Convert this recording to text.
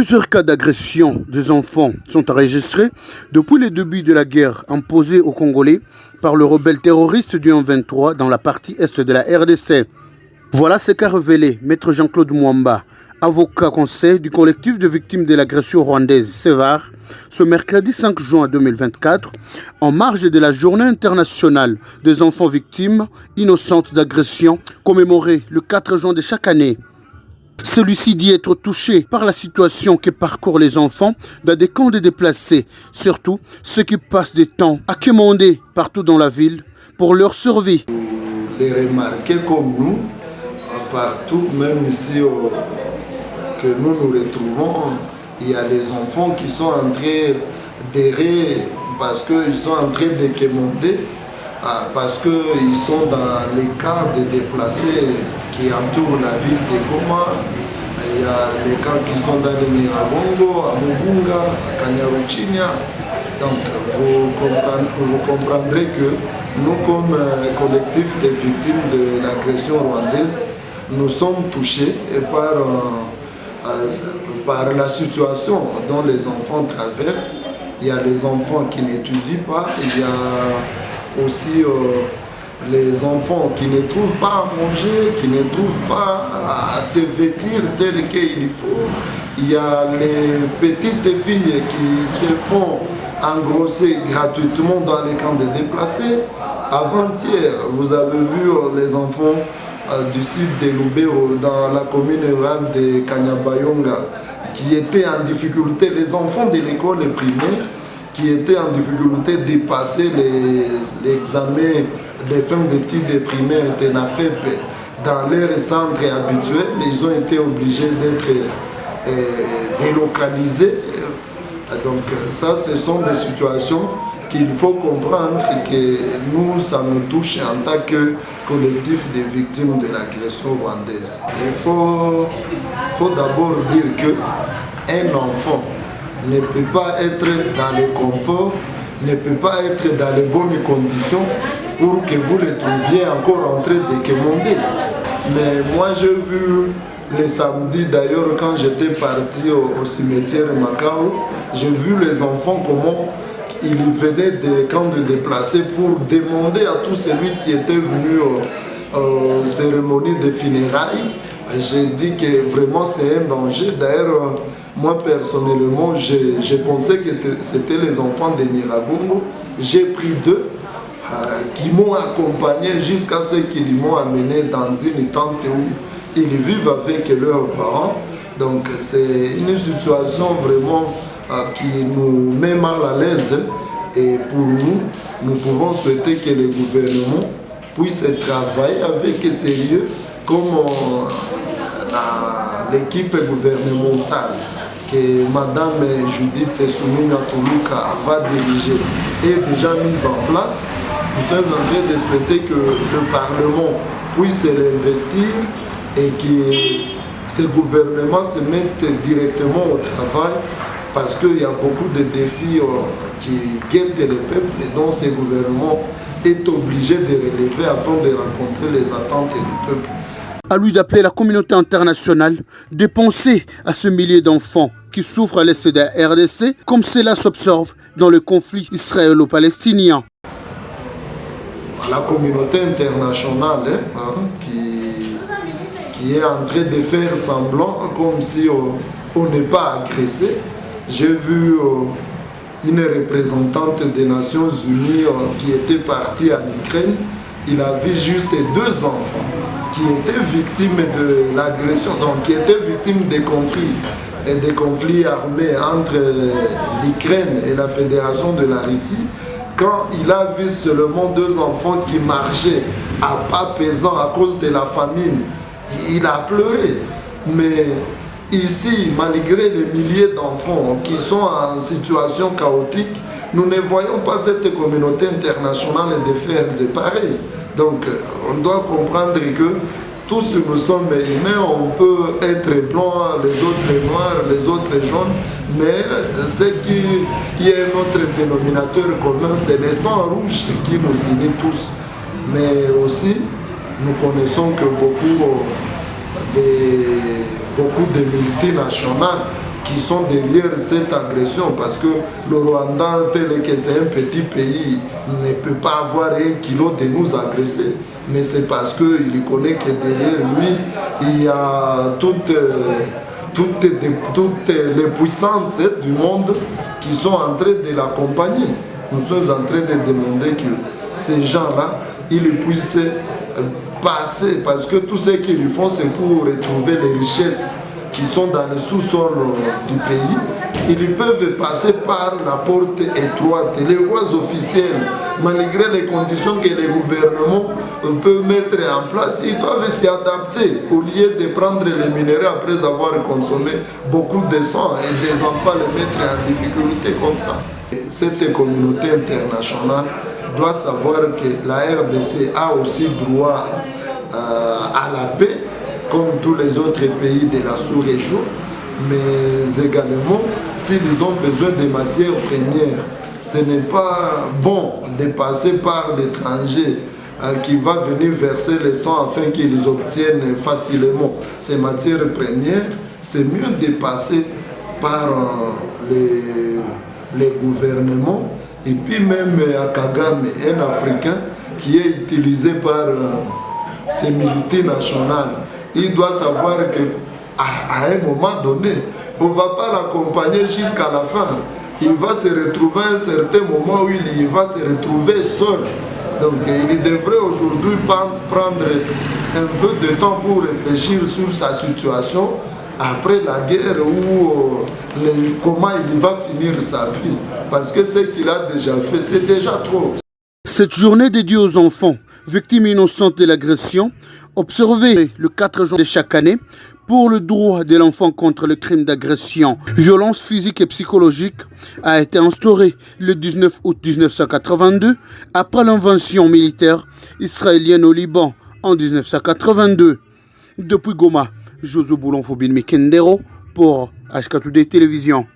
Plusieurs cas d'agression des enfants sont enregistrés depuis le début de la guerre imposée aux Congolais par le rebelle terroriste du M23 dans la partie est de la RDC. Voilà ce qu'a révélé Maître Jean-Claude Mwamba, avocat conseil du collectif de victimes de l'agression rwandaise Sévar, ce mercredi 5 juin 2024, en marge de la Journée internationale des enfants victimes innocentes d'agression, commémorée le 4 juin de chaque année. Celui-ci dit être touché par la situation que parcourent les enfants dans des camps de déplacés, surtout ceux qui passent des temps à quémander partout dans la ville pour leur survie. Les remarquer comme nous, partout, même ici que nous nous retrouvons, il y a des enfants qui sont en train d'errer parce qu'ils sont en train de quémander, parce qu'ils sont dans les cas de déplacés qui entourent la ville de Goma. Il y a des cas qui sont dans le Nyiragongo, à Mugunga, à Kanyaruchinya. Donc vous comprendrez que nous, comme collectif des victimes de l'agression rwandaise, nous sommes touchés par la situation dont les enfants traversent. Il y a les enfants qui n'étudient pas, il y a aussi les enfants qui ne trouvent pas à manger, qui ne trouvent pas à se vêtir tel qu'il faut. Il y a les petites filles qui se font engrosser gratuitement dans les camps de déplacés. Avant-hier, vous avez vu les enfants du site de Lubero dans la commune rurale de Kanyabayonga qui étaient en difficulté, les enfants de l'école primaire qui étaient en difficulté de passer l'examen des fins d'études primaires de NAFEP dans leur centre habituel. Ils ont été obligés d'être délocalisés. Donc ça, ce sont des situations qu'il faut comprendre que nous, ça nous touche en tant que collectif des victimes de l'agression rwandaise. Il faut d'abord dire qu'un enfant ne peut pas être dans le confort, ne peut pas être dans les bonnes conditions pour que vous le trouviez encore en train de quémander. Mais moi j'ai vu le samedi d'ailleurs quand j'étais parti au cimetière Macao, j'ai vu les enfants comment ils venaient des camps de déplacés pour demander à tout celui qui était venu aux cérémonies de funérailles. J'ai dit que vraiment c'est un danger. D'ailleurs, moi personnellement, j'ai pensé que c'était les enfants de Nyiragongo. J'ai pris deux qui m'ont accompagné jusqu'à ce qu'ils m'ont amené dans une tente où ils vivent avec leurs parents. Donc c'est une situation vraiment qui nous met mal à l'aise. Et pour nous, nous pouvons souhaiter que le gouvernement puisse travailler avec sérieux comme l'équipe gouvernementale que Madame Judith Soumina Toulouka va diriger est déjà mise en place. Nous sommes en train de souhaiter que le Parlement puisse l'investir et que ce gouvernement se mette directement au travail parce qu'il y a beaucoup de défis qui guettent le peuple et dont ce gouvernement est obligé de relever afin de rencontrer les attentes du peuple. À lui d'appeler la communauté internationale de penser à ce millier d'enfants qui souffrent à l'est de la RDC, comme cela s'observe dans le conflit israélo-palestinien. La communauté internationale qui est en train de faire semblant comme si on n'est pas agressé. J'ai vu une représentante des Nations Unies qui était partie en Ukraine. Il a vu juste deux enfants qui étaient victimes de l'agression, donc qui étaient victimes des conflits armés entre l'Ukraine et la Fédération de la Russie. Quand il a vu seulement deux enfants qui marchaient à pas pesant à cause de la famine, il a pleuré. Mais ici, malgré les milliers d'enfants qui sont en situation chaotique, nous ne voyons pas cette communauté internationale de faire de pareil. Donc, on doit comprendre que tous nous sommes humains, on peut être blanc, les autres noirs, les autres jaunes, mais ce qui est notre dénominateur commun, c'est le sang rouge qui nous unit tous. Mais aussi, nous connaissons que beaucoup de multinationales qui sont derrière cette agression, parce que le Rwanda, tel que c'est un petit pays, ne peut pas avoir 1 kilo de nous agresser. Mais c'est parce qu'il connaît que derrière lui, il y a toutes les puissances du monde qui sont en train de l'accompagner. Nous sommes en train de demander que ces gens-là, ils puissent passer, parce que tout ce qu'ils font, c'est pour retrouver les richesses qui sont dans le sous-sol du pays. Ils peuvent passer par la porte étroite. Les voies officielles, malgré les conditions que les gouvernements peuvent mettre en place, ils doivent s'y adapter au lieu de prendre les minéraux après avoir consommé beaucoup de sang et des enfants les mettre en difficulté comme ça. Et cette communauté internationale doit savoir que la RDC a aussi droit à la paix, comme tous les autres pays de la sous-région, mais également, s'ils ont besoin de matières premières, ce n'est pas bon de passer par l'étranger qui va venir verser les sangs afin qu'ils obtiennent facilement ces matières premières. C'est mieux de passer par les gouvernements, et puis même à Kagame, un Africain qui est utilisé par ces multinationales. Il doit savoir qu'à un moment donné, on ne va pas l'accompagner jusqu'à la fin. Il va se retrouver à un certain moment où il va se retrouver seul. Donc il devrait aujourd'hui prendre un peu de temps pour réfléchir sur sa situation après la guerre, ou comment il va finir sa vie. Parce que ce qu'il a déjà fait, c'est déjà trop. Cette journée dédiée aux enfants, victimes innocentes de l'agression, observée le 4 juin de chaque année pour le droit de l'enfant contre le crime d'agression, violence physique et psychologique, a été instaurée le 19 août 1982 après l'invasion militaire israélienne au Liban en 1982. Depuis Goma, Josué Boulon-Fobin Mikendero pour HK Today Télévision.